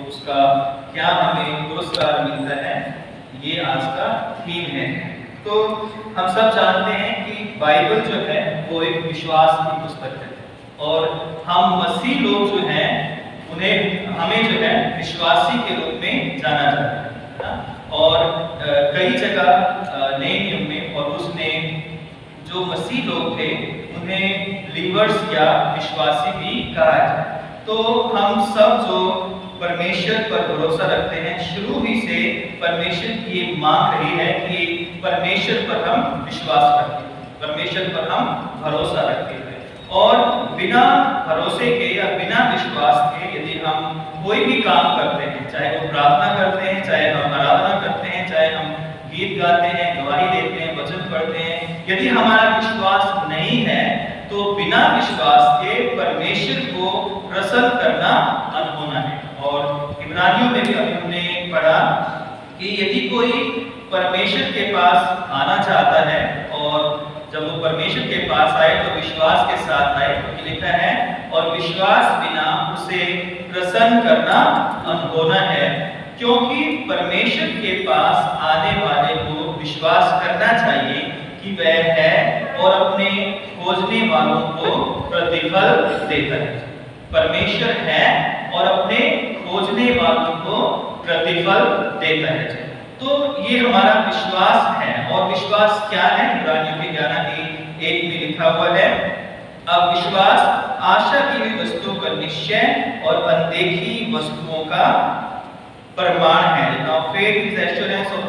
उसका क्या हमें पुरस्कार मिलता है, ये आज का थीम है। तो हम सब जानते हैं कि बाइबल जो है वो एक विश्वास की पुस्तक है और हम मसीह लोग जो हैं हमें जो है विश्वासी के रूप में जाना जाता है ना। और कई जगह नए नियम में और उसने जो मसीह लोग थे उन्हें बिलीवर्स या विश्वासी भी कहा जाए। तो हम सब जो परमेश्वर पर भरोसा रखते हैं, शुरू ही से परमेश्वर की ये मांग रही है कि परमेश्वर पर हम विश्वास रखें, परमेश्वर पर हम भरोसा रखें। और बिना भरोसे के या बिना विश्वास के यदि हम कोई भी काम करते हैं, चाहे वो प्रार्थना करते हैं, चाहे हम आराधना करते हैं, चाहे हम गीत गाते हैं, गवाही देते हैं, वचन पढ़ते हैं, यदि हमारा विश्वास नहीं है तो बिना विश्वास के परमेश्वर को प्रसन्न करना अनहोना है। और इब्रानियों में भी अभी हमने पढ़ा कि यदि कोई परमेश्वर के पास आना चाहता है और जब वो परमेश्वर के पास आए तो विश्वास के साथ आए, तो लिखा है और विश्वास बिना उसे प्रसन्न करना अनहोना है, क्योंकि परमेश्वर के पास आने वाले को विश्वास करना चाहिए कि वह है और अपने खोजने वालों को प्रतिफल देता है। परमेश्वर है और अपने खोजने वालों को प्रतिफल देता है। तो ये हमारा विश्वास है। और विश्वास क्या है? इब्रानियों के 11:1 में लिखा हुआ है, अब विश्वास आशा की हुई वस्तुओं का निश्चय और अनदेखी वस्तुओं का प्रमाण है। Now faith is assurance of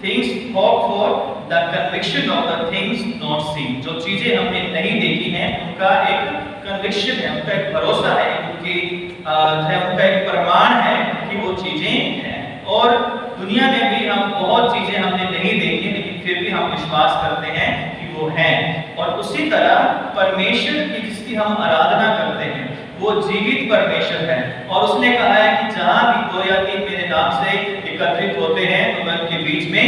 things hoped for, the conviction of the things not seen। जो चीजें हमने नहीं देखी हैं उनका एक कन्विक्शन है, उनका एक भरोसा है, उनका एक प्रमाण है कि वो चीजें हैं। और दुनिया में भी हम बहुत चीजें हमने नहीं देखी लेकिन फिर भी हम विश्वास करते हैं कि वो हैं। और उसी तरह परमेश्वर की जिसकी हम आराधना करते हैं वो जीवित परमेश्वर है। और उसने कहा है कि जहां भी 2 या 3 मेरे नाम से एकत्रित होते हैं तो मैं उनके बीच में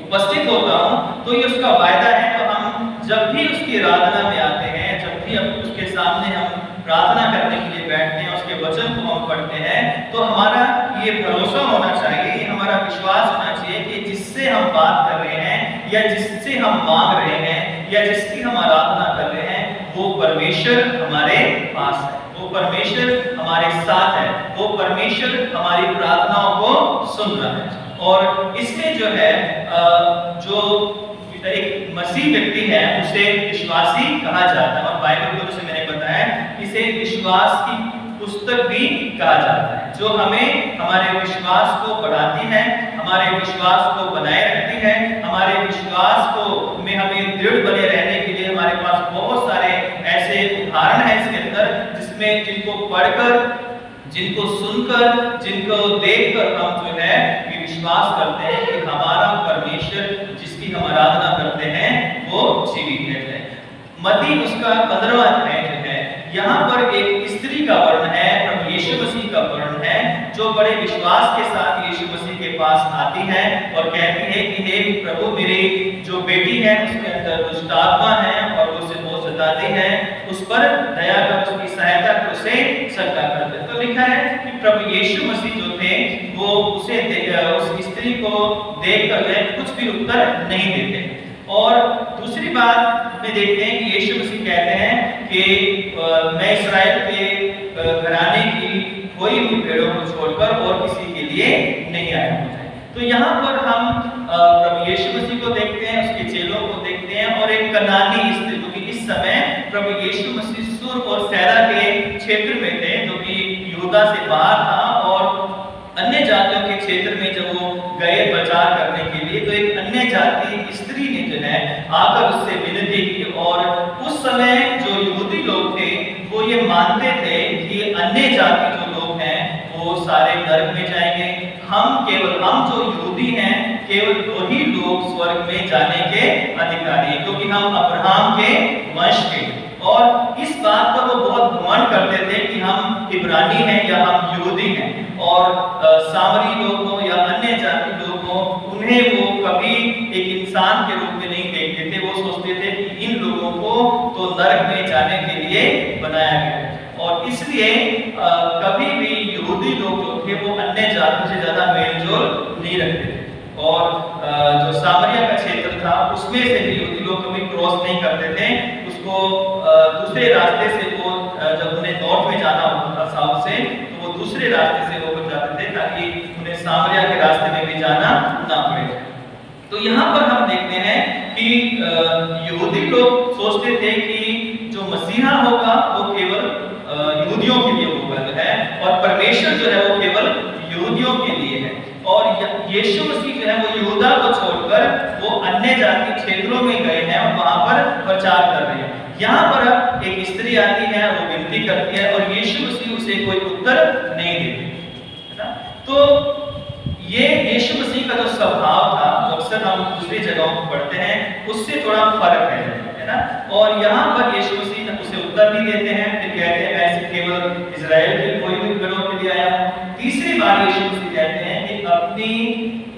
उपस्थित होता हूं। तो ये उसका वायदा है। तो हम जब भी उसकी आराधना में आते हैं, जब भी उसके सामने हम प्रार्थना करने के लिए बैठते हैं, उसके वचन को हम पढ़ते हैं, तो हमारा ये भरोसा होना चाहिए, ये हमारा विश्वास होना चाहिए कि जिससे हम बात कर रहे हैं या जिससे हम मांग रहे हैं या जिसकी हम आराधना कर रहे हैं वो परमेश्वर हमारे पास है, वो परमेश्वर हमारे साथ है, वो परमेश्वर हमारी प्रार्थनाओं को सुन रहा है। और इसमें जो है जो एक मसीह व्यक्ति है उसे विश्वासी कहा जाता है। और बाइबल को जैसे मैंने बताया इसे विश्वास की पुस्तक भी कहा जाता है, जो हमें हमारे विश्वास को बढ़ाती है, हमारे विश्वास को बनाए रखती है, हमारे विश्वास को में हमें दृढ़ बने रहने के लिए हमारे पास बहुत सारे ऐसे उदाहरण हैं इसके अंदर, जिसमें जिनको पढ़कर, जिनको सुनकर, जिनको देखकर हम जो है ये विश्वास करते हैं कि हमारा परमेश्वर जिसकी हम आराधना करते हैं वो जीवित है। मत्ती उसका 15वां अध्याय जो है, यहाँ पर एक स्त्री का वर्णन है, प्रभु यीशु मसीह का वर्णन है, जो बड़े विश्वास के साथ यीशु मसीह के पास आती है और कहती है कि हे प्रभु, मेरी जो बेटी है उसके अंदर दुष्ट आत्मा है और वो उसे बहुत सताती है, उस पर दया कर, उसकी सहायता कर, उसे सजदा कर दे। तो लिखा है कि प्रभु यीशु मसीह जो थे वो उस स्त्री को देखकर कुछ भी उत्तर नहीं देते। और दूसरी बात में देखते हैं कि यीशु मसीह कहते हैं कि मैं इस्राएल के घराने की कोई भी भेड़ों को छोड़कर और किसी के लिए नहीं आया हूं। तो यहाँ पर हम प्रभु यीशु मसीह को देखते हैं, उसके चेलों को देखते हैं और एक कनानी स्त्री, क्योंकि इस समय प्रभु यीशु मसीह सुर और सैदा के क्षेत्र में थे, जो कि यहूदा से बाहर था, और अन्य जातियों के क्षेत्र में जब वो गए प्रचार करने के लिए, तो एक अन्य जाति स्त्री ने जो है आकर उससे विनती की। और उस समय जो यहूदी लोग थे वो ये मानते थे कि अन्य जाति जो लोग हैं वो सारे नरक में जाएंगे, हम जो यहूदी हैं केवल वही लोग स्वर्ग में जाने के अधिकारी हैं, क्योंकि हम अब्राहम के वंश के। और इस बात पर वो बहुत घमंड करते थे कि हम इब्रानी हैं या हम यहूदी हैं। और सामरी लोग हो या अन्य जाति लोग हो, उन्हें वो कभी एक इंसान के रूप में नहीं देखते थे। वो सोचते थे कि इन लोगों को तो नरक में जाने के लिए बनाया गया है। और इसलिए कभी भी यहूदी लोग जो थे वो अन्य जातियों से ज्यादा मेलजोल नहीं रखते थे, और जो सामरिया का क्षेत्र था उसमें से भी यहूदी लोग कभी क्रॉस नहीं करते थे। उसको दूसरे रास्ते से वो जब उन्हें नॉर्थ में जाना होता था साउथ से, तो वो दूसरे रास्ते से होकर जाते थे ताकि उन्हें सामरिया के रास्ते में भी जाना ना पड़े। तो यहाँ पर हम देखते हैं कि यहूदी लोग सोचते थे कि जो मसीहा होगा वो केवल यहूदियों के लिए होगा जो है, और परमेश्वर जो है वो केवल यहूदियों के लिए है, और यीशु मसीह जो है वो यहूदा को छोड़कर वो अन्य जाति क्षेत्रों में गए हैं और वहां पर प्रचार कर रहे हैं। यहाँ पर एक स्त्री आती है, वो विनती करती है और यीशु मसीह उसे कोई उत्तर नहीं देते, है ना। तो ये यीशु मसीह का जो स्वभाव था, जो अक्सर हम दूसरी जगहों पर पढ़ते हैं, उससे थोड़ा फर्क है ना। और यहाँ पर यीशु मसीह उसे उत्तर नहीं देते हैं, फिर कहते हैं मैं केवल इजराइल के कोई भी घरों के लिए आया हूँ। तीसरी बार यीशु मसीह कहते हैं कि अपनी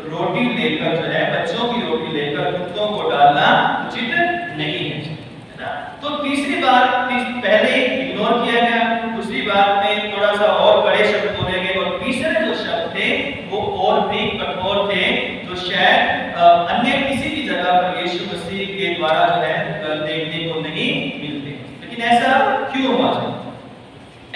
रोटी लेकर जो है, बच्चों की रोटी लेकर कुत्तों को डालना उचित नहीं है ना। तो तीसरी बार पहले इग्नोर किया गया, दूसरी बार में थोड़ा सा और बड़े शब्द बोले गए, और तीसरे जो शब्द थे वो और भी कठोर थे, जो शायद अन्य किसी भी जगह पर यीशु मसीह के द्वारा जो है देखने को नहीं मिलते। लेकिन ऐसा क्यों हुआ?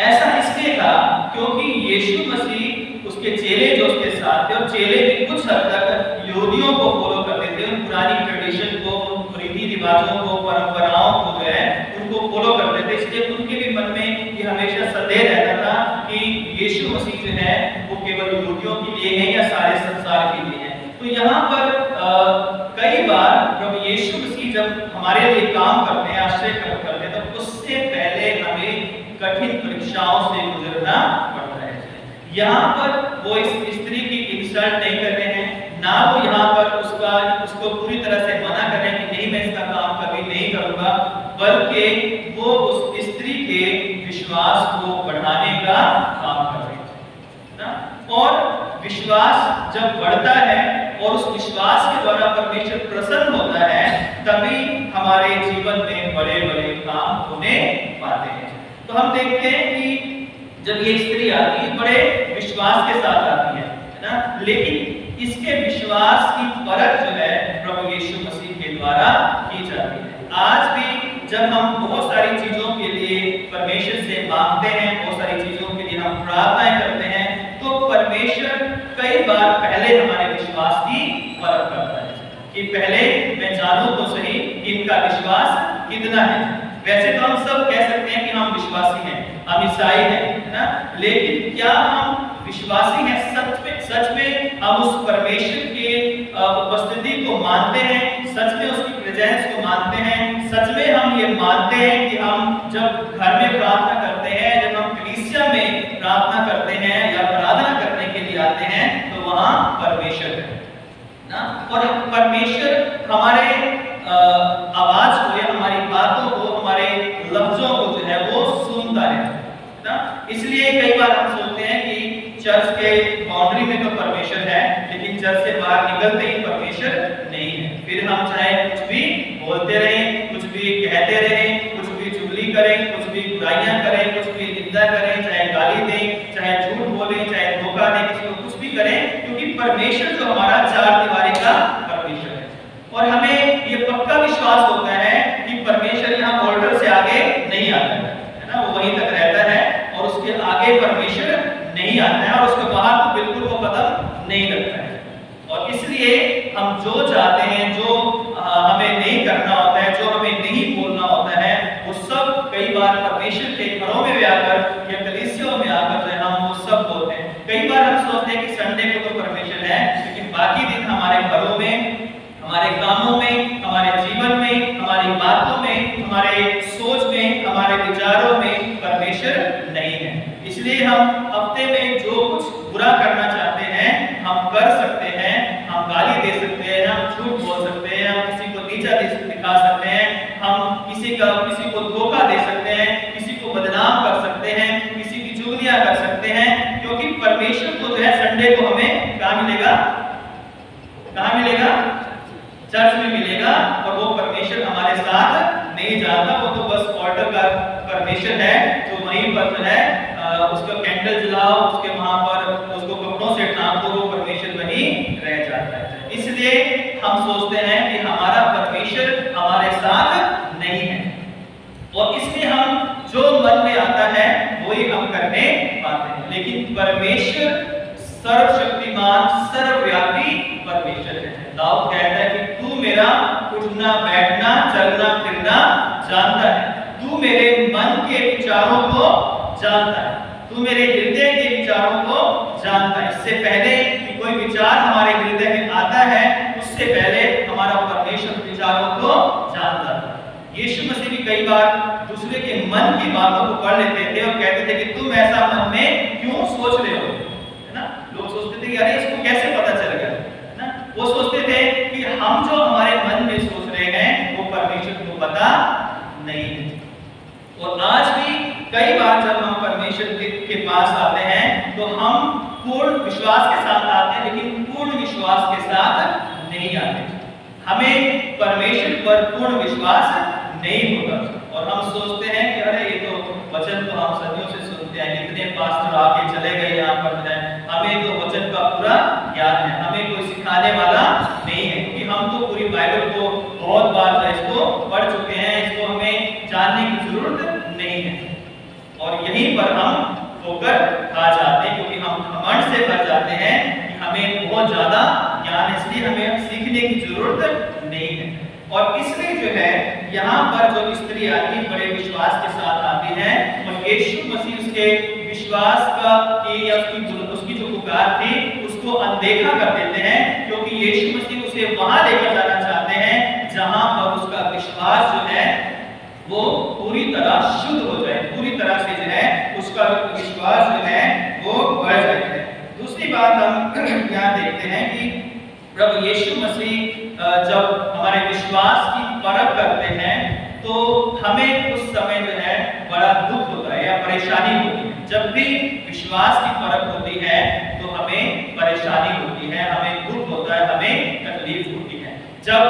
ऐसा इसलिए था क्योंकि यीशु मसीह, उसके चेले जो उसके साथ थे, और चेले भी कुछ हद तक यहूदियों को फॉलो करते थे, उन पुरानी ट्रेडिशन को, रीति रिवाजों को, परंपराओं को जो है उनको फॉलो करते थे। इसलिए उनके भी मन में ये हमेशा संदेह रहता था कि यीशु मसीह जो है वो केवल यहूदियों के लिए है या सारे संसार के लिए है। तो यहाँ पर कई बार प्रभु यीशु मसीह जब हमारे लिए काम करते हैं, आश्रय करते हैं, तो उससे पहले हमें कठिन परीक्षाओं से गुजरना पड़ता है। यहाँ पर वो इस स्त्री की इंसल्ट नहीं कर रहे हैं, ना वो यहाँ पर उसको पूरी तरह से मना कर रहे हैं कि नहीं मैं इसका काम कभी नहीं करूँगा, बल्कि वो उस स्त्री के विश्वास को बढ़ाने का काम कर रहे हैं ना। और विश्वास जब बढ़ता है और उस विश्वास के द्वारा परमेश्वर प्रसन्न होता है, तभी हमारे जीवन में बड़े बड़े काम होने पाते हैं। तो हम देखते हैं कि जब ये स्त्री आती है बड़े विश्वास के साथ आती है ना, लेकिन इसके विश्वास की परख जो है प्रभु यीशु मसीह के द्वारा की जाती है। आज भी जब हम बहुत सारी चीजों के लिए परमेश्वर से मांगते हैं, बहुत सारी चीजों के लिए हम प्रार्थनाएं करते हैं, तो परमेश्वर कई बार पहले हमारे विश्वास की परख करता है कि पहले मैं जानूं तो सही कि इनका विश्वास कितना है। वैसे तो हम सब कह सकते हैं कि हम विश्वासी हैं, हम ईसाई हैं, है ना, लेकिन क्या हम विश्वासी हैं सच में हम उस परमेश्वर के उपस्थिति को मानते हैं, सच में उसकी प्रेजेंस को मानते हैं, सच में हम ये मानते हैं कि हम जब घर में प्रार्थना करते हैं, जब हम कलीसिया में प्रार्थना करते हैं या प्रार्थना करने के लिए आते हैं, तो वहां परमेश्वर है ना, और परमेश्वर हमारे आवाज को या हमारी बातों को, हमारे लफ्जों को जो है वो सुनता है ना। इसलिए कई बार हम सोचते हैं कि चर्च के बाउंड्री में तो परमेश्वर है, लेकिन चर्च से बाहर निकलते ही परमेश्वर नहीं है। फिर हम चाहे कुछ भी बोलते रहें, कुछ भी कहते रहें, कुछ भी चुगली करें, कुछ भी बुराइयां करें, कुछ भी निंदा करें, चाहे गाली दें, चाहे झूठ बोलें, चाहे धोखा दें, किसी को कुछ भी करें, क्योंकि परमेश्वर जो हमारा चार दीवारी का परमेश्वर है, और हमें ये पक्का विश्वास होता है कि परमेश्वर यहाँ बॉर्डर से आगे नहीं आता है ना, वो वहीं तक रहता है और उसके आगे परमेश्वर नहीं आता है, और उसके बाहर तो बिल्कुल वो कदम नहीं रखता है। और इसलिए हम जो चाहते हैं, जो हमें नहीं करना होता है, जो हमें नहीं बोलना होता है, वो सब कई बार परमेश्वर के घरों में आकर या कलीसियों में आकर जो है हम वो सब बोलते हैं। कई बार हम सोचते हैं कि संडे को तो परमेश्वर है, लेकिन बाकी दिन हमारे घरों में, हमारे कामों में, हमारे जीवन में, हमारी बातों में, हमारे सोच में, हमारे विचारों में परमेश्वर नहीं है। इसलिए हम हफ्ते में जो कुछ बुरा करना चाहते हैं हम कर सकते हैं, हम गाली दे सकते हैं, हम झूठ बोल सकते हैं, हम किसी को नीचा दिखा सकते हैं, हम किसी को धोखा दे सकते हैं, किसी को बदनाम कर सकते हैं, किसी की चुगलियां कर सकते हैं, क्योंकि परमेश्वर को जो है संडे को हमें कहाँ मिलेगा? कहाँ मिलेगा? चर्च में मिलेगा, और वो परमेश्वर हमारे साथ नहीं जाता, वो तो बस ऑर्डर का परमेश्वर है जो वहीं पर जो है उसका कैंडल जलाओ, उसके वहां पर उसको कपड़ों से ढांक दो, वो परमेश्वर वही रह जाता है। इसलिए हम सोचते हैं कि हमारा परमेश्वर हमारे साथ नहीं है, और इसलिए हम जो मन में आता है वही हम करने पाते हैं। लेकिन परमेश्वर सर्वशक्तिमान सर्वव्यापी परमेश्वर है। दाऊद कहता है कि तू मेरा उठना बैठना चलना फिरना जानता है, तू मेरे मन के विचारों को जानता है, तू मेरे हृदय के विचारों को जानता है। इससे पहले कि कोई विचार हमारे हृदय में आता है, उससे पहले हमारा परमेश्वर विचारों को जानता है। यीशु मसीह भी कई बार दूसरे के मन की बातों को पढ़ लेते थे और कहते थे कि तुम ऐसा मन में क्यों सोच रहे हो, है ना। लोग सोचते थे कि अरे इसको कैसे पता चल गया, है ना। वो सोचते थे कि हम जो हमारे मन में सोच रहे हैं वो परमेश्वर को पता नहीं है। और आज भी कई बार जब हम परमेश्वर के पास आते हैं तो हम पूर्ण विश्वास के साथ आते हैं, लेकिन पूर्ण विश्वास के साथ नहीं आते। हमें परमेश्वर पर पूर्ण विश्वास नहीं होता, और हम सोचते हैं कि अरे ये तो वचन तो हम सदियों से सुनते हैं, कितने पास्टर आके चले गए यहाँ पर है, हमें तो वचन का पूरा ज्ञान है, हमें कोई सिखाने वाला नहीं है, क्योंकि हम तो पूरी बाइबल को बहुत बार इसको पढ़ चुके हैं, इसको हमें जानने की जरूरत नहीं है। और यहीं पर हम ठोकर खा जाते हैं, क्योंकि हम घमंड से भर जाते हैं कि हमें बहुत ज्यादा ज्ञान, इसलिए हमें सीखने की जरूरत नहीं है। और इसलिए जो है यहाँ पर जो स्त्री आती बड़े विश्वास के साथ आती है, और यीशु मसीह उसके विश्वास का या उसकी जो पुकार थी उसको अनदेखा कर देते हैं, क्योंकि यीशु मसीह उसे वहां लेकर जाना चाहते हैं जहां पर उसका विश्वास जो है वो पूरी तरह शुद्ध हो जाए, पूरी तरह से जो है उसका विश्वास जो है वो बढ़ जाए। दूसरी बात हम यहाँ देखते हैं कि प्रभु यीशु मसीह जब हमारे विश्वास की परख करते हैं तो हमें उस समय जो है बड़ा दुख होता है या परेशानी होती है। जब भी विश्वास की परख होती है तो हमें परेशानी होती है, हमें दुख होता है, हमें तकलीफ होती है। जब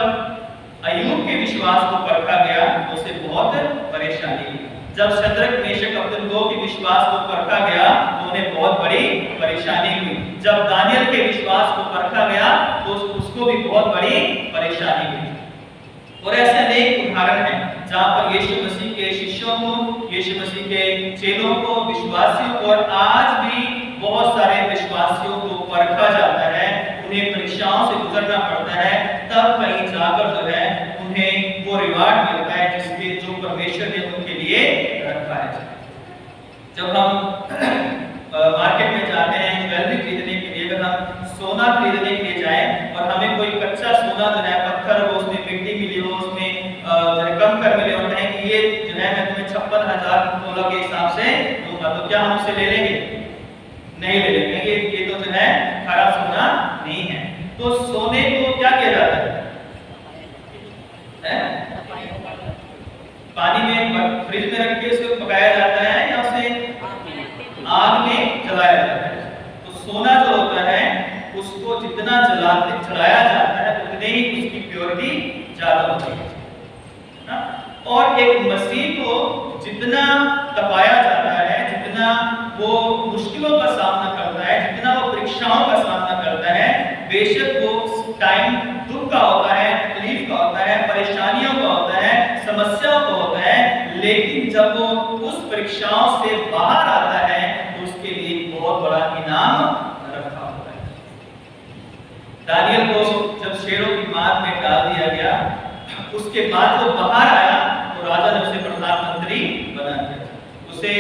अय्यूब के विश्वास को परखा गया तो उसे बहुत परेशानी हुई। जब शद्रक मेशक अबेदनगो के विश्वास को परखा गया तो उन्हें बहुत बड़ी परेशानी हुई। जब दानियल के विश्वास को परखा गया तो उसको भी बहुत बड़ी परेशानी हुई। और ऐसे अनेक उदाहरण हैं जहां पर यीशु मसीह के शिष्यों को, यीशु मसीह के चेलों को, विश्वासियों को, और आज भी बहुत सारे विश्वासियों को परखा जाता है, उन्हें परीक्षाओं से गुजरना पड़ता है, तब कहीं जाकर जो है उन्हें वो रिवार्ड मिलता है जिसके जो परमेश्वर ने उनके लिए रखा है। जब हम मार्केट में जाते हैं ज्वेलरी खरीदने के लिए, अगर हम सोना खरीदने के लिए जाएं और हमें कोई कच्चा सोना जो है पत्थर हो, उसमें मिट्टी मिली हो, उसमें जो है कम कर मिले और कहें कि ये जो है मैं तुम्हें 56,000 तोला के हिसाब से दूंगा, तो क्या हम उसे ले लेंगे? नहीं ले लेंगे, ये तो जो है खरा सोना नहीं है। तो सोने को क्या किया जाता है? पानी में फ्रिज में रख के उसको पकाया जाता है या उसे आग में जलाया जाता है। तो सोना जो होता है उसको जितना जलाया जाता है उतने ही उसकी प्योरिटी ज्यादा होती है ना। और एक मसीह को जितना तपाया जाता है, जितना वो मुश्किलों का सामना करता है, जितना वो परीक्षाओं का सामना करता है, बेशक वो टाइम दुख का होता है, तकलीफ का होता है, परेशानियों का होता है, समस्याओं का होता है, लेकिन जब वो उस परीक्षाओं से बाहर आता है तो उसके लिए बहुत बड़ा इनाम रखा होता है। दानियल को जब शेरों की मार में डाल दिया गया, उसके बाद वो बाहर आया तो राजा ने उसे प्रधानमंत्री बना दिया, उसे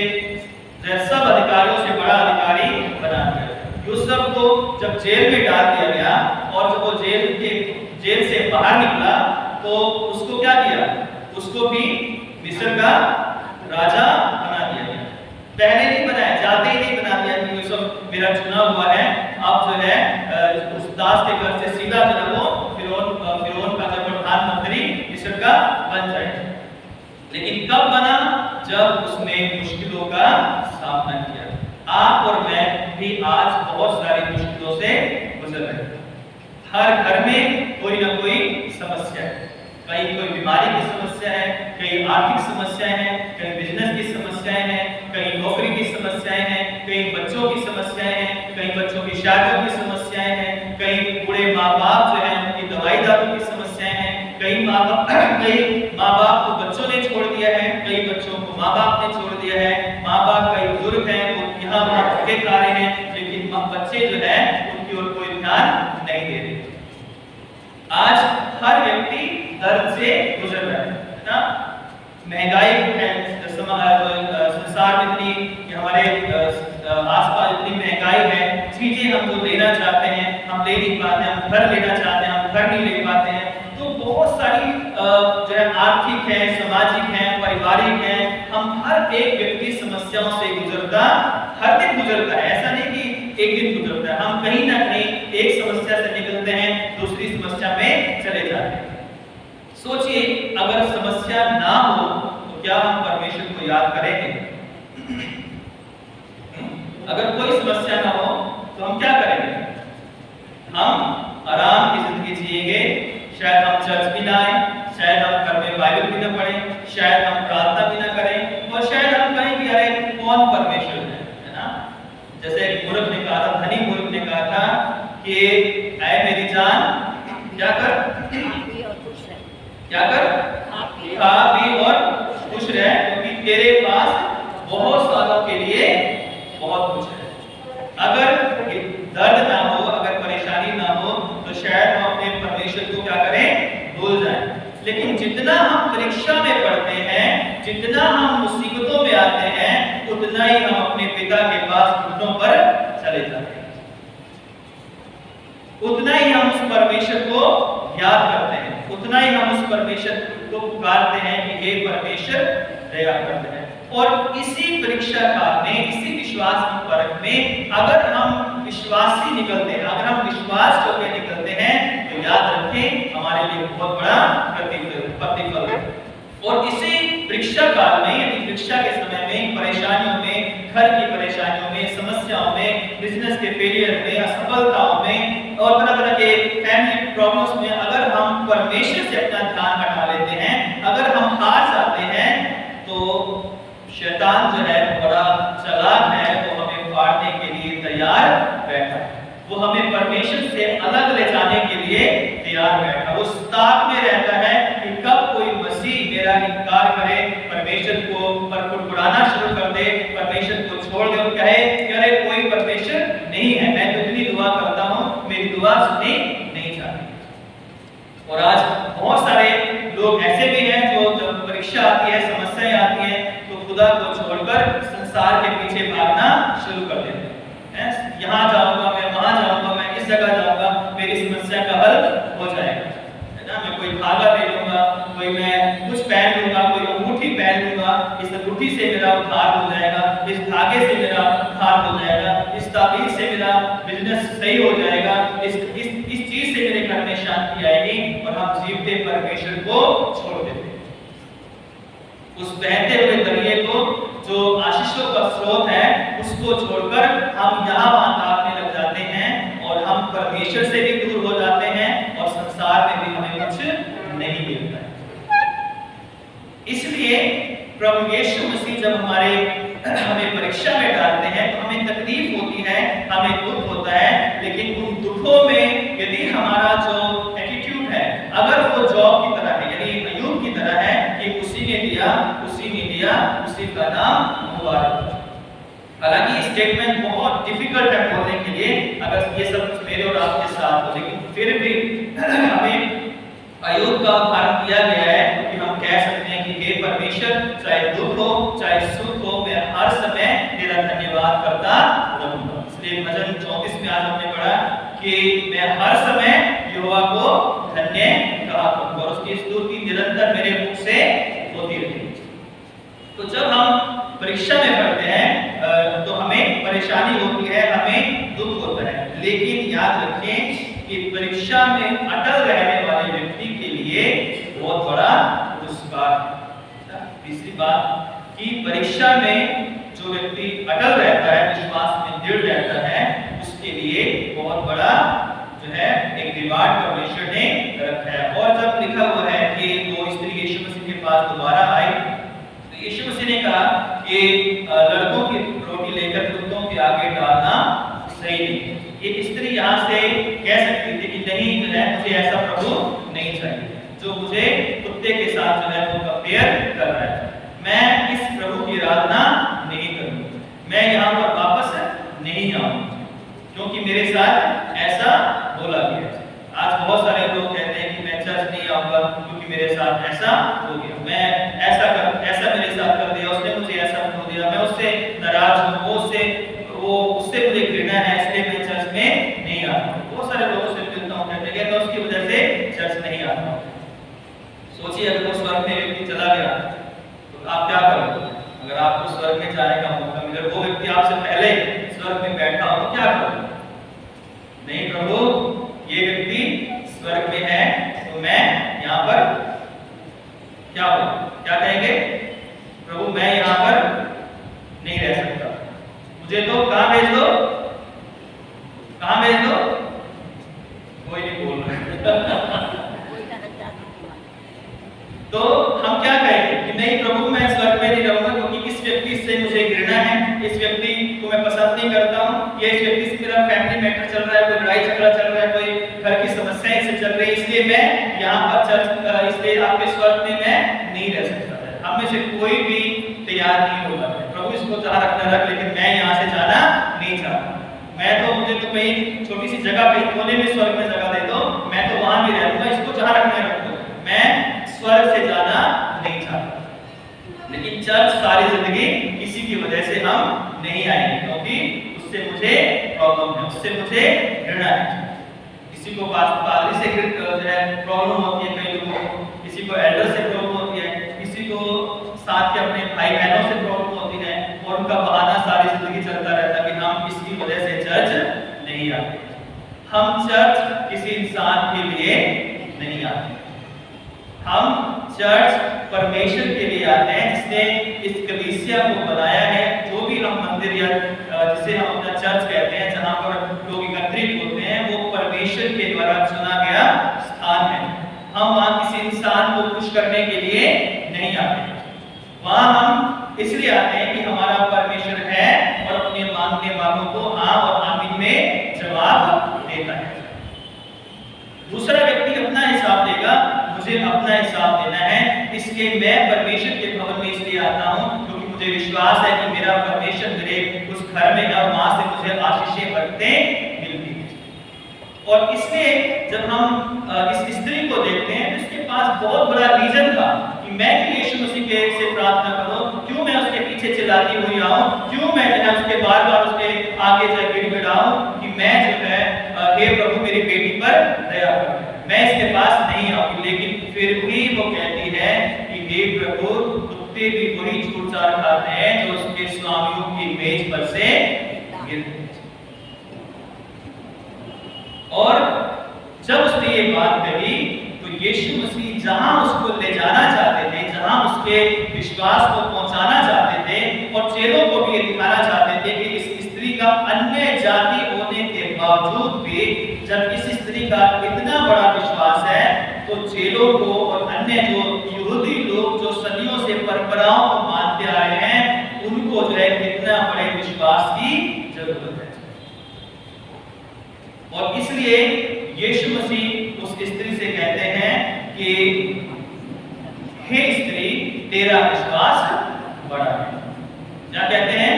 सब अधिकारियों से बड़ा अधिकारी बना दिया। यूसुफ को जब जेल में डाल दिया गया और जब वो जेल से बाहर निकला तो उसको क्या किया? उसको भी मिस्र का राजा बना दिया गया। पहले नहीं बनाया, जाते ही नहीं बना दिया कि यूसुफ मेरा चुना हुआ है, अब जो है उस दास के घर से सीधा जो है वो फिरौन का जो प्रधानमंत्री मिस्र का बन जाए। लेकिन कब बना? जब उसने मुश्किलों का सामना किया। आप और मैं भी आज बहुत सारी मुश्किलों से गुजर रहे हैं। हर घर में कोई ना कोई समस्या है, कहीं कोई बीमारी की समस्या है, कहीं आर्थिक समस्याएं हैं, कहीं बिजनेस की समस्याएं हैं, कहीं नौकरी की समस्याएं हैं, कहीं बच्चों की समस्याएं हैं, कहीं बच्चों की शादियों की समस्याएं हैं, कहीं बूढ़े माँ बाप जो हैं उनकी दवाई दारू की समस्याएं हैं, कई माँ बाप को बच्चों ने छोड़ दिया है, कई बच्चों को माँ बाप ने छोड़ दिया है, माँ बाप कई बुजुर्ग हैं वो यहाँ वहाँ धक्के खा रहे हैं, लेकिन बच्चे जो है उनकी ओर कोई ध्यान नहीं दे रहे। आज हर व्यक्ति दर्द से गुजर रहा है ना। महंगाई है, संसार में इतनी, हमारे आसपास इतनी महंगाई है, चीजें हम जो लेना चाहते हैं हम ले नहीं पाते हैं, हम घर लेना चाहते हैं हम घर नहीं ले पाते हैं। तो बहुत सारी जो है आर्थिक है, सामाजिक है, पारिवारिक है, हम हर एक व्यक्ति समस्याओं से गुजरता, हर दिन गुजरता है, ऐसा नहीं कि एक दिन गुजरता है। हम कहीं ना कहीं एक समस्या से निकलते हैं दूसरी समस्या में चले जाते हैं। सोचिए अगर समस्या ना हो तो क्या हम परमेश्वर को याद करेंगे? अगर कोई समस्या ना हो तो हम क्या करेंगे? हम आराम की जिंदगी जिएंगे, शायद हम चर्च भी ना आए, शायद हम घर में बाइबल भी ना पढ़ें, शायद हम प्रार्थना भी ना करें, और शायद हम कहें कि अरे कौन परमेश्वर है ना। जैसे एक मूर्ख ने कहा था, धनी मूर्ख ने कहा था कि ऐ मेरी जान क्या कर, क्या कर, खा पी और खुश रह, क्योंकि तेरे पास बहुत सालों के लिए बहुत कुछ है। अगर दर्द ना हो, अगर परेशानी ना हो तो शायद हम अपने परमेश्वर को क्या करें, भूल जाएं। लेकिन जितना हम परीक्षा में पढ़ते हैं, जितना हम मुसीबतों में आते हैं, उतना ही हम अपने पिता के पास घुटनों पर चले जाते हैं, उतना ही हम उस परमेश्वर को याद करते हैं, उतना ही हम उस परमेश्वर को पुकारते हैं कि हे परमेश्वर दया करते हैं। और इसी परीक्षा काल में, इसी विश्वास की परख में अगर हम विश्वासी निकलते हैं, अगर हम विश्वास करके निकलते हैं तो याद रखें हमारे लिए बहुत बड़ा प्रतिफल है। और इसी परीक्षा काल में, यानी परीक्षा के समय में, परेशानियों में, घर की परेशानियों में, समस्याओं में, बिजनेस के फेलियर में, असफलताओं में और तरह तरह के फैमिली प्रॉब्लम्स में अगर हम परमेश्वर से अपना ध्यान हटा लेते हैं, अगर हम हार जाते हैं, तो शैतान जो है बड़ा चालाक है, वो हमें फाड़ने के लिए तैयार बैठा है, वो हमें परमेश्वर से अलग ले जाने के लिए तैयार बैठा। वो ताक में रहता है कि कब कोई मसीह मेरा इनकार करे, परमेश्वर को पर कुड़कुड़ाना शुरू कर दे, परमेश्वर को छोड़ दे और कहे कि अरे कोई परमेश्वर नहीं है, मैं तो इतनी दुआ करता हूँ, मेरी दुआ सुनी नहीं जाती। और आज बहुत सारे लोग ऐसे भी हैं जो जब परीक्षा आती है, समस्याएं आती हैं, तो खुदा को छोड़कर संसार के पीछे भागना शुरू कर देते हैं। यहाँ जाऊंगा मैं, वहां जाऊंगा मैं, इस जगह जाऊंगा, मेरी समस्या का हल हो जाएगा, है ना। मैं कोई धागा ले लूंगा, कोई मैं कुछ पहन लूंगा, कोई अंगूठी पहन लूंगा, इस अंगूठी से मेरा उद्धार हो जाएगा, इस धागे से मेरा उद्धार हो जाएगा, इस ताबीज से मेरा बिजनेस सही हो जाएगा, इस चीज से मेरे घर में शांति आएगी, और हम जीवते परमेश्वर को छोड़ देते हैं। उस बहते हुए दरिए को, जो आशीषों का स्रोत है, उसको छोड़कर हम यहाँ वहां ताकने लग जाते हैं, और हम परमेश्वर से भी दूर हो जाते हैं, और संसार में भी हमें कुछ नहीं मिलता है। इसलिए प्रभु यीशु मसीह जब हमें परीक्षा में डालते हैं तो हमें तकलीफ होती है, हमें दुख होता है, लेकिन उन दुखों में यदि हमारा जो एटीट्यूड है, अगर वो जॉब की तरह है, यानी अय्यूब की तरह है कि उसी ने दिया, उसी ने दिया, उसी का नाम मुबारक। हालांकि ये स्टेटमेंट बहुत डिफिकल्ट है बोलने के लिए, अगर ये सब कुछ मेरे और आपके साथ हो, लेकिन फिर भी हमें अय्यूब का उदाहरण दिया गया है कि हम कह सकते हैं कि हे परमेश्वर, चाहे दुख हो चाहे सुख हो, मैं हर समय तेरा धन्यवाद करता रहूंगा। इसलिए भजन 34 में आज हमने पढ़ा कि मैं हर समय यहोवा को धन्य कहा करूंगा, और उसकी स्तुति निरंतर मेरे मुख से होती रहेगी। तो जब हम परीक्षा में पढ़ते हैं तो हमें परेशानी होती है, हमें दुख होता है, लेकिन याद रखें कि परीक्षा में अटल रहने वाले व्यक्ति के लिए बहुत बड़ा पुरस्कार है। तीसरी बात कि परीक्षा में जो व्यक्ति अटल रहता है, विश्वास में दृढ़ रहता है, उसके लिए बहुत बड़ा जो है एक रिवार्ड परमेश्वर ने रखा है। और जब लिखा हुआ है कि वो स्त्री यीशु मसीह के पास दोबारा आई, तो यीशु मसीह ने कहा कि नहीं। एक स्त्री यहाँ से कह सकती थी कि नहीं जो है मुझे ऐसा प्रभु नहीं चाहिए जो मुझे कुत्ते के साथ जो है वो कंपेयर कर रहा है। मैं इस प्रभु की आराधना नहीं करूँगा, मैं यहाँ पर वापस नहीं आऊँगा क्योंकि मेरे साथ ऐसा बोला गया। आज बहुत सारे लोग कहते हैं कि मैं चर्च नहीं आऊँगा क्योंकि मेरे साथ ऐसा हो गया, मैं ऐसा मेरे साथ कर दिया, उसने मुझे ऐसा बोल दिया, मैं उससे नाराज हूँ, उससे मुझे घृणा है, इसलिए मैं चर्च में नहीं आता। बहुत सारे लोगों से मिलता हूँ, कहते हैं तो उसकी वजह से चर्च नहीं आता। सोचिए अगर वो स्वर्ग में व्यक्ति चला गया तो आप क्या करोगे? अगर आपको स्वर्ग में जाने का मौका मिले, वो व्यक्ति आपसे पहले स्वर्ग में बैठा हो तो क्या करोगे? नहीं प्रभु, ये व्यक्ति स्वर्ग में है तो मैं यहाँ पर क्या हो, क्या कहेंगे? प्रभु मैं यहाँ पर नहीं रह सकता, मुझे तो कहाँ भेज दो, कहाँ भेज दो? कोई नहीं बोल रहा। तो हम क्या कहेंगे कि नहीं प्रभु मैं स्वर्ग में नहीं रहूंगा क्योंकि इस व्यक्ति से मुझे घृणा है, इस व्यक्ति को मैं पसंद नहीं करता हूँ, या इस व्यक्ति से मेरा फैमिली मैटर चल रहा है, कोई लड़ाई झगड़ा चल रहा है, कोई घर की समस्याएं से चल रही है, इसलिए मैं यहाँ पर चर्च इसलिए आपके स्वर्ग में मैं नहीं रह सकता है। हम में से कोई भी तैयार नहीं होगा प्रभु इसको जहाँ रखना रख, लेकिन मैं यहाँ से जाना नहीं चाहता। मुझे तो कहीं छोटी सी जगह कहीं कोने में स्वर्ग में जगह दे दो, मैं तो वहां भी रह लूंगा, इसको जहाँ रखना रख दो, मैं स्वर्ग से जाना नहीं चाहता। लेकिन चर्च सारी जिंदगी किसी की वजह से हम नहीं आएंगे क्योंकि उससे मुझे प्रॉब्लम है, उससे मुझे घृणा है। किसी को पादरी से प्रॉब्लम होती है, कई लोगों को, किसी को एल्डर से प्रॉब्लम होती है, किसी को साथ के अपने भाई बहनों से प्रॉब्लम होती है, और उनका बहाना सारी जिंदगी चलता रहता है कि हम इसकी वजह से चर्च नहीं आते। हम चर्च किसी इंसान के लिए नहीं आते, हम चर्च परमेश्वर के लिए आते हैं जिसने इस कलीसिया को बनाया है। जो भी हम मंदिर या जिसे हम अपना चर्च कहते हैं, जहां पर लोग एकत्रित होते हैं, वो परमेश्वर के द्वारा चुना गया स्थान है। हम वहां किसी इंसान को खुश करने के लिए नहीं आते, वहां हम इसलिए आते हैं कि हमारा परमेश्वर है और अपने मांगने वालों को हाँ और आमीन में जवाब देता है। दूसरा व्यक्ति अपना हिसाब देगा, मुझे अपना हिसाब देना है, इसलिए मैं परमेश्वर के भवन में इसलिए आता हूँ क्योंकि मुझे विश्वास है कि मेरा परमेश्वर मेरे उस घर में है और वहां से मुझे आशीषें बरकतें मिलती हैं। और इसलिए जब हम इस स्त्री को देखते हैं तो इसके पास बहुत बड़ा रीजन था कि मैं यीशु मसीह के से प्रार्थना करूं, क्यों मैं उसके पीछे चिल्लाती हुई आऊं, क्यों मैं जो है उसके बार-बार उसके आगे जा गिड़गिड़ाऊं कि मैं जो है हे प्रभु मेरी बेटी पर दया कर, मैं इसके पास नहीं आऊंगी। लेकिन फिर भी वो कहती है कि हे प्रभु कुत्ते भी वही छूट-छाट खाते हैं जो उसके स्वामियों की मेज पर से गिरते हैं। और जब उसने ये बात कही तो यीशु मसीह जहां उसको ले जाना चाहते थे, जहां उसके विश्वास को पहुंचाना चाहते थे और चेलों को भी ये दिखाना चाहते थे कि इस स्त्री का अन्य जाति होने के बावजूद भी जब इस स्त्री का इतना बड़ा विश्वास है तो चेलों को और अन्य जो यहूदी लोग जो सदियों से परंपराओं को मानते आए हैं उनको जो है कितना बड़े विश्वास की जरूरत है। और इसलिए यीशु मसीह उस स्त्री से कहते हैं कि हे स्त्री तेरा विश्वास बड़ा है। क्या कहते हैं?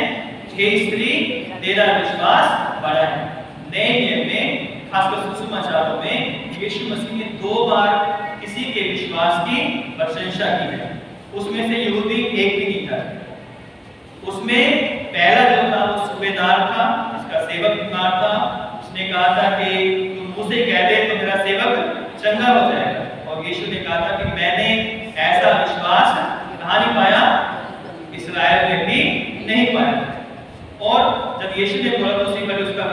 हे स्त्री तेरा विश्वास बड़ा है। नए नियम में खासकर सुसमाचारों में यीशु मसीह ने 2 बार किसी के विश्वास की प्रशंसा की है। उसमें से यहूदी एक भी नहीं था। उसमें पहला जो था वो सूबेदार था, इसका सेवक बीमार था। उसने कहा था कि तुम उसे कह दे तो मेरा सेवक चंगा हो जाएगा। और यीशु ने कहा था कि मैंने ऐसा विश्वास कहाँ नहीं पाया, इस्राएल में भी नहीं पाया। और जब यीशु ने बोला तो उसी पर उसका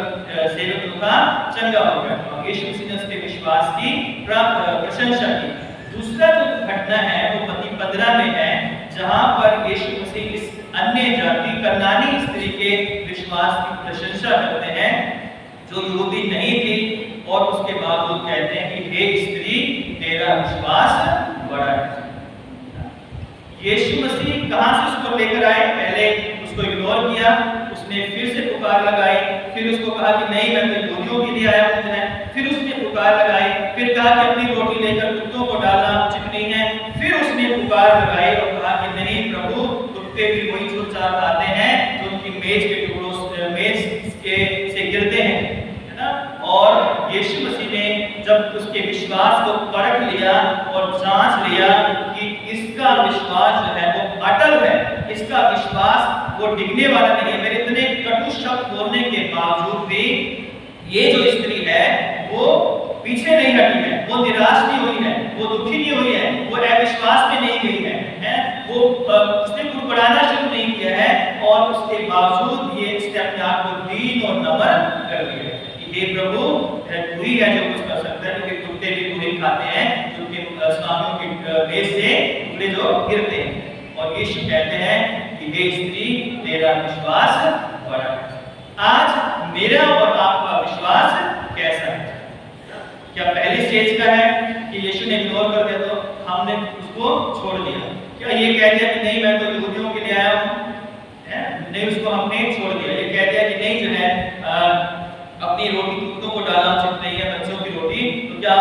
सेवक था चंगा हो गया। और यीशु मसीह ने उसके विश्वास की प्रशंसा की। दूसरा जो घटना है वो मत्ती 15 में है, जहां पर यीशु मसीह इस अन्य जाति कनानी स्त्री के विश्वास की प्रशंसा करते हैं जो यहूदी नहीं थी, और उसके बाद वो कहते हैं कि हे स्त्री तेरा विश्वास बड़ा है। यीशु मसीह कहां से उसको लेकर आए? पहले उसको इग्नोर किया, उसने फिर से पुकार लगाई, फिर उसको कहा कि नहीं मैं तो यहूदियों के लिए आया हूं जो है। फिर उसने पुकार लगाई, फिर कहा कि अपनी रोटी लेकर कुत्तों को डालना उचित नहीं है। फिर उसने पुकार लगाई और कहा कि नहीं प्रभु, कुत्ते भी वही चुपचाप खाते हैं जो उनकी मेज के टुकड़ों से गिरते हैं, है ना। और यीशु मसीह ने जब उसके विश्वास को परख लिया और जांच लिया कि इसका विश्वास जो है वो अटल है, इसका विश्वास वो डिगने वाला नहीं है, मेरे इतने कटु शब्द बोलने के बावजूद भी ये जो स्त्री है वो पीछे नहीं हटी है, वो निराश नहीं हुई है, वो दुखी नहीं हुई है, वो अविश्वास में नहीं गई है, वो उसने कुड़कुड़ाना शुरू नहीं किया है, और उसके बावजूद ये उसने अपने आप को दीन और नम्र कर लिया कि हे प्रभु, तू ही है जो कुछ कर सकता है, क्योंकि कुत्ते भी वही खाते हैं जो उनके स्वामियों के मेज से टुकड़े जो गिरते हैं। और यीशु कहते हैं कि हे स्त्री, तेरा विश्वास बड़ा है। आज मेरा और आपका विश्वास कैसा है? क्या पहली स्टेज का है कि यीशु ने इग्नोर कर दिया तो हमने उसको छोड़ दिया? क्या ये कह दिया कि नहीं मैं तो यहूदियों के लिए आया हूं, नहीं उसको हमने छोड़ दिया? ये कह दिया कि नहीं जो है अपनी रोटी कुत्तों को डालना उचित नहीं है, बच्चों की रोटी, तो क्या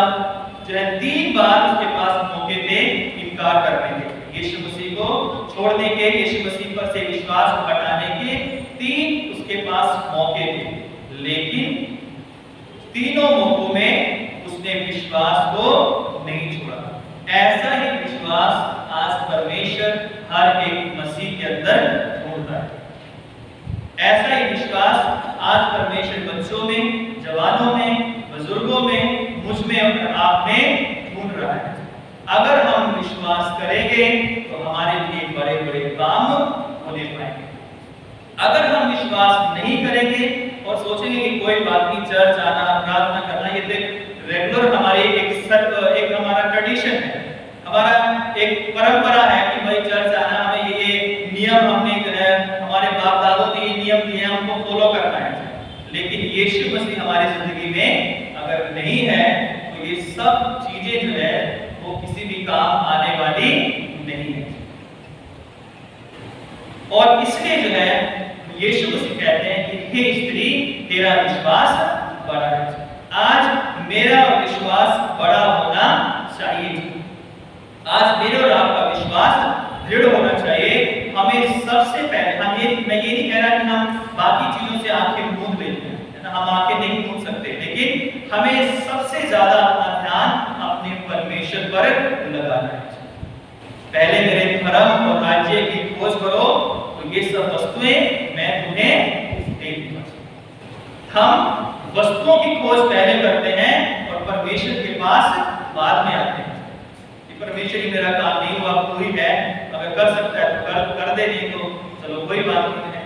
जो है 3 बार उसके पास मौके थे इनकार करने के, यीशु मसीह को छोड़ने के, यीशु मसीह पर से विश्वास हटाने के 3 उसके पास मौके थे, लेकिन तीनों मौकों में उसने विश्वास को नहीं छोड़ा। ऐसा ही विश्वास आज परमेश्वर हर एक मसीह के अंदर ढूंढता है। ऐसा ही विश्वास आज परमेश्वर बच्चों में, जवानों में, बुजुर्गों में, मुझ में और आप में ढूंढ रहा है। अगर हम विश्वास करेंगे तो हमारे लिए बड़े बड़े काम होने पाएंगे। अगर हम विश्वास नहीं करेंगे और सोचेंगे कि कोई बात नहीं, चर्च आना, प्रार्थना करना ये तो रेगुलर हमारी एक हमारा ट्रेडिशन है, हमारा एक परंपरा है कि भाई चर्च आना, हमें ये नियम हमने जो है हमारे बाप दादों ने ये नियम दिए, हमको फॉलो करना है। लेकिन यीशु मसीह हमारी जिंदगी में अगर नहीं है तो ये सब चीजें जो है वो किसी भी काम आने वाली नहीं है। और इसलिए जो है यीशु मसीह कहते हैं कि हे स्त्री, तेरा विश्वास बड़ा है। आज मेरा विश्वास बड़ा होना चाहिए। आज मेरे और आपका विश्वास दृढ़ होना चाहिए। हमें सबसे पहले मैं ये नहीं कह रहा कि हम बाकी चीजों से आंखें मूंद लेते हैं, हम आंखें नहीं मूंद सकते, लेकिन हमें सबसे ज्यादा अपना ध्यान अपने परमेश्वर पर लगाना है। पहले मेरे धर्म और राज्य की खोज करो तो ये सब वस्तुएं मैं तुम्हें दे दूंगा। हम वस्तुओं की खोज पहले करते हैं और परमेश्वर के पास बाद में आते हैं कि परमेश्वर ही मेरा काम नहीं हुआ, पूरी है, अगर कर सकता है तो कर दे, नहीं तो चलो कोई बात नहीं है।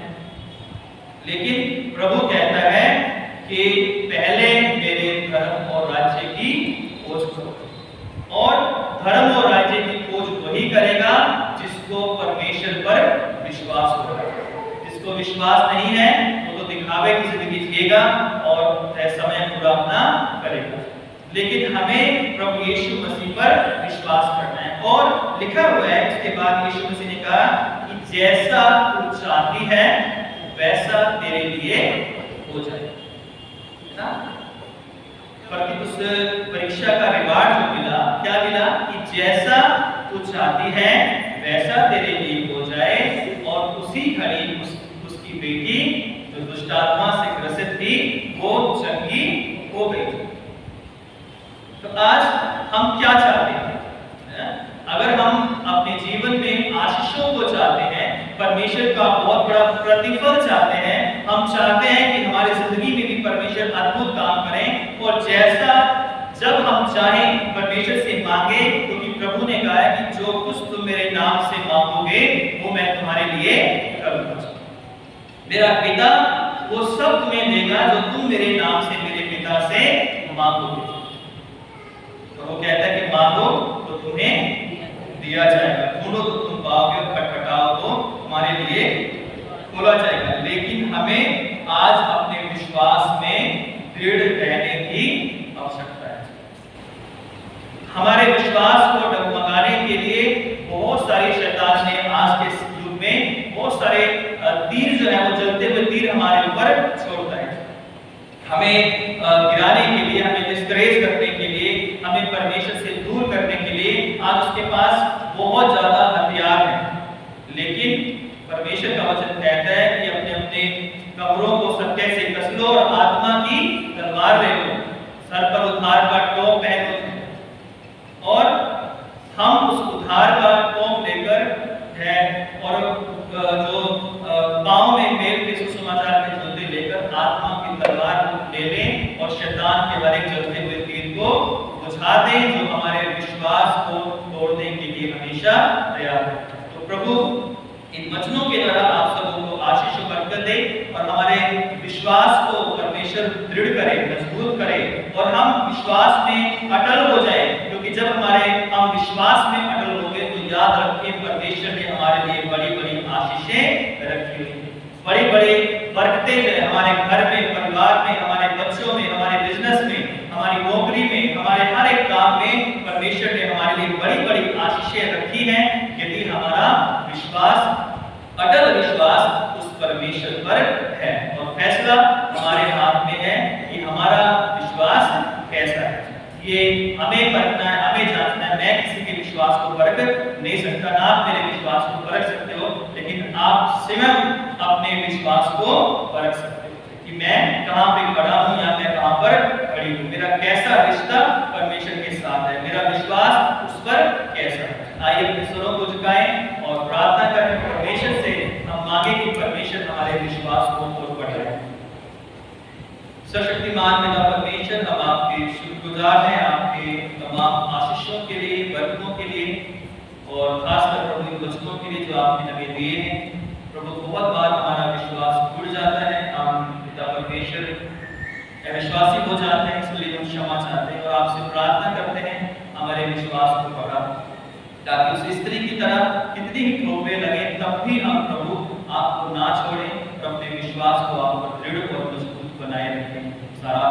लेकिन प्रभु कहता है कि पहले मेरे धर्म और राज्य की खोज करो, और धर्म और राज्य की खोज वही करेगा जिसको परमेश्वर पर विश्वास होगा। जिसको विश्वास नहीं है वो तो दिखावे की जिंदगी जिएगा और समय पूरा अपना करेगा। लेकिन हमें प्रभु यीशु मसीह पर विश्वास करना है। और लिखा हुआ है इसके बाद यीशु मसीह ने कहा कि जैसा तू चाहती है वैसा तेरे लिए हो जाए, है ना। पर उस परीक्षा का रिवार्ड जो मिला, क्या मिला कि जैसा तू चाहती है वैसा तेरे लिए हो जाए। और उसी घड़ी उसकी बेटी जो दुष्ट आत्मा से ग्रसित थी वो चंगी हो गई। तो आज हम क्या चाहते हैं? अगर हम अपने जीवन में आशीषों को चाहते हैं, परमेश्वर का बहुत बड़ा प्रतिफल चाहते हैं, हम चाहते हैं कि हमारी जिंदगी में भी परमेश्वर अद्भुत काम करें, और जैसा जब हम चाहें परमेश्वर से मांगे, क्योंकि प्रभु ने कहा है कि जो कुछ तुम मेरे नाम से मांगोगे वो मैं तुम्हारे लिए करूंगा। मेरा पिता वो सब तुम्हें देगा जो तुम मेरे नाम से मेरे पिता से मांगोगे। तो वो कहता है कि मांगो तो तुम्हें दिया जाएगा, ढूंढो तो तुम पाओगे, खटखटाओ तो तुम्हारे लिए खोला जाएगा। लेकिन हमें आज अपने विश्वास में दृढ़ रहने की आवश्यकता है। हमारे विश्वास को डगमगाने के लिए बहुत सारी शैतान ने आज के युग में बहुत सारे तीर जो है वो जलते हुए तीर हमारे ऊपर छोड़ता है। हमें गिराने के लिए, हमें डिस्करेज करने के लिए, हमें परमेश्वर से दूर करने के लिए आज उसके पास बहुत ज्यादा हथियार हैं। लेकिन परमेश्वर का वचन कहता है कि अपने अपने कमरों को सत्य से कस लो और आत्मा की तलवार ले लो, सर पर उद्धार का टोप पहन लो। और हम उस उद्धार का टोप लेकर है और जो पांव में मेल के सुसमाचार के जूते लेकर आत्मा की तलवार ले लें और शैतान के हर एक जलते हुए तीर को बुझा दें जो हमारे विश्वास को तोड़ने के लिए हमेशा तैयार है। तो प्रभु इन वचनों के द्वारा आप सबों को आशीष और बरकत दे और हमारे विश्वास को परमेश्वर दृढ़ करे, मजबूत करे और हम विश्वास में अटल हो जाए, क्योंकि जब हम विश्वास में अटल होंगे तो याद रखें परमेश्वर ने हमारे लिए बड़ी बड़ी आशीषें रखी हुई हैं, बड़ी बड़ी बरकतें जो है हमारे घर में, परिवार में, हमारे बच्चों में, हमारे बिजनेस में, हमारी नौकरी में, हमारे हर एक काम में परमेश्वर ने हमारे लिए बड़ी बड़ी आशीषें रखी हैं यदि हमारा विश्वास, अटल विश्वास उस परमेश्वर पर है। और फैसला हमारे हाथ में है कि हमारा विश्वास कैसा है। ये हमें परखना है, हमें जांचना है। मैं किसी के विश्वास को परख नहीं सकता, ना आप मेरे विश्वास को परख सकते हो, लेकिन आप स्वयं अपने विश्वास को परख सकते हो कि मैं कहां पे खड़ा हूं या मैं कहां पर खड़ी हूं, मेरा कैसा रिश्ता परमेश्वर के साथ है, मेरा विश्वास उस पर कैसा है। आइए अपने स्वरों को झुकाएं और प्रार्थना करें परमेश्वर से, हम मांगे कि परमेश्वर हमारे विश्वास को और बढ़ाए। सशक्तिमान पिता परमेश्वर, हम आपके शुक्रगुजार हैं आपके तमाम आशीषों के लिए, बरकतों के लिए और खासकर प्रभु इन वचनों के लिए जो आपने हमें दिए हैं। प्रभु बहुत बार हमारा विश्वास टूट जाता है, हम पिता परमेश्वर अविश्वासी हो जाते हैं, इसलिए हम क्षमा चाहते हैं और आपसे प्रार्थना करते हैं हमारे विश्वास को बढ़ा, ताकि उस स्त्री की तरह कितनी ही ठोकरें लगे तब भी हम प्रभु आपको ना छोड़ें और अपने विश्वास को आप पर दृढ़ और मजबूत बनाए रखें। सारा